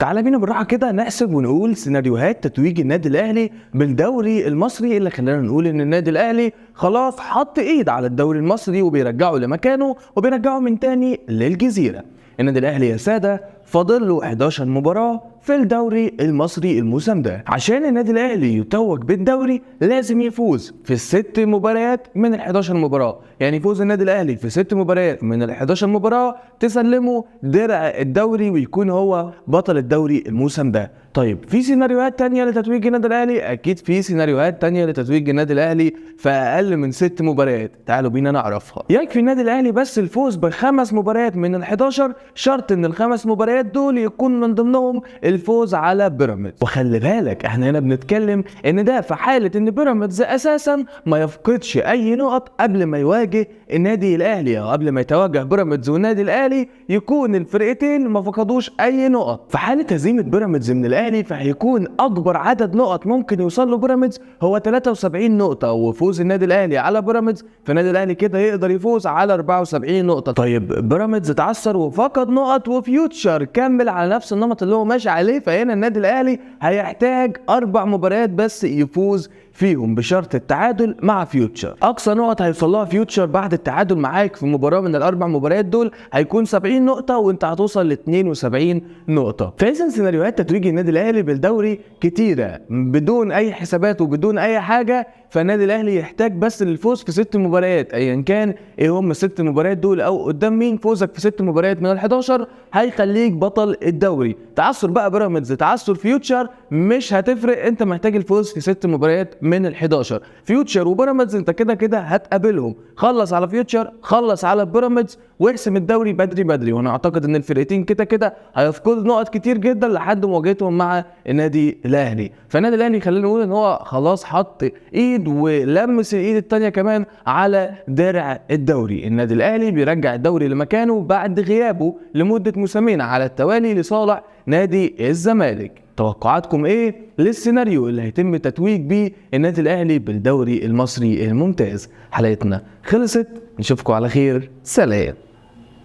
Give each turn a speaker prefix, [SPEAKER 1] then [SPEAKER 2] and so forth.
[SPEAKER 1] تعالى بينا بالراحه كده نحسب ونقول سيناريوهات تتويج النادي الاهلي بالدوري المصري، اللي خلانا نقول ان النادي الاهلي خلاص حط ايد على الدوري المصري وبيرجعه لمكانه وبيرجعه من تاني للجزيره. النادي الاهلي يا ساده فاضل له 11 مباراه في الدوري المصري الموسم ده. عشان النادي الاهلي يتوج بالدوري لازم يفوز في الست مباريات من ال 11 مباراه، يعني يفوز النادي الاهلي في 6 مباريات من ال 11 مباراه تسلمه درع الدوري ويكون هو بطل الدوري الموسم ده. طيب في سيناريوهات تانية لتتويج النادي الاهلي؟ اكيد في سيناريوهات تانية لتتويج النادي الاهلي في اقل من 6 مباريات، تعالوا بينا نعرفها. يكفي النادي الاهلي بس الفوز ب5 مباريات من ال 11، شرط ان ال5 مباريات دول يكون من ضمنهم الفوز على بيراميدز. وخلي بالك احنا هنا بنتكلم ان ده في حاله ان بيراميدز اساسا ما يفقدش اي نقط قبل ما يواجه النادي الاهلي، او قبل ما يتواجه بيراميدز والنادي الاهلي يكون الفرقتين ما فقدوش اي نقط. في حاله هزيمه بيراميدز من الاهلي فهيكون اكبر عدد نقط ممكن يوصل له بيراميدز هو 73 نقطه، وفوز النادي الاهلي على بيراميدز فالنادي الاهلي كده يقدر يفوز على 74 نقطه. طيب بيراميدز اتعثر وفقد نقط وفيوتشر كمل على نفس النمط اللي هو ماشي عليه، فهنا النادي الاهلي هيحتاج 4 مباريات بس يفوز فيهم بشرط التعادل مع فيوتشر. اقصى نقط هيوصلها فيوتشر بعد التعادل معاك في مباراه من ال4 مباريات دول هيكون 70 نقطه وانت هتوصل ل 72 نقطه. فاذا سيناريوهات تتويج النادي الاهلي بالدوري كتيره بدون اي حسابات وبدون اي حاجه، فالنادي الاهلي يحتاج بس للفوز في 6 مباريات ايا كان ايه هم ال6 مباريات دول او قدام مين. فوزك في 6 مباريات من ال11 هيخليك بطل الدوري. تعثر بقى بيراميدز تعثر فيوتشر مش هتفرق، انت محتاج الفوز في 6 مباريات من ال11. فيوتشر وبيراميدز انت كده كده هتقابلهم، خلص على فيوتشر خلص على بيراميدز واحسم الدوري بدري بدري. وانا اعتقد ان الفرقتين كده كده هيفقدوا نقط كتير جدا لحد مواجهتهم مع النادي الاهلي. فالنادي الاهلي خلينا نقول ان هو خلاص حط ايد ولمس الايد التانية كمان على درع الدوري. النادي الاهلي بيرجع الدوري لمكانه بعد غيابه لمدة موسمين على التوالي لصالح نادي الزمالك. توقعاتكم ايه للسيناريو اللي هيتم التتويج بيه النادي الاهلي بالدوري المصري الممتاز؟ حلقتنا خلصت، نشوفكم على خير، سلام.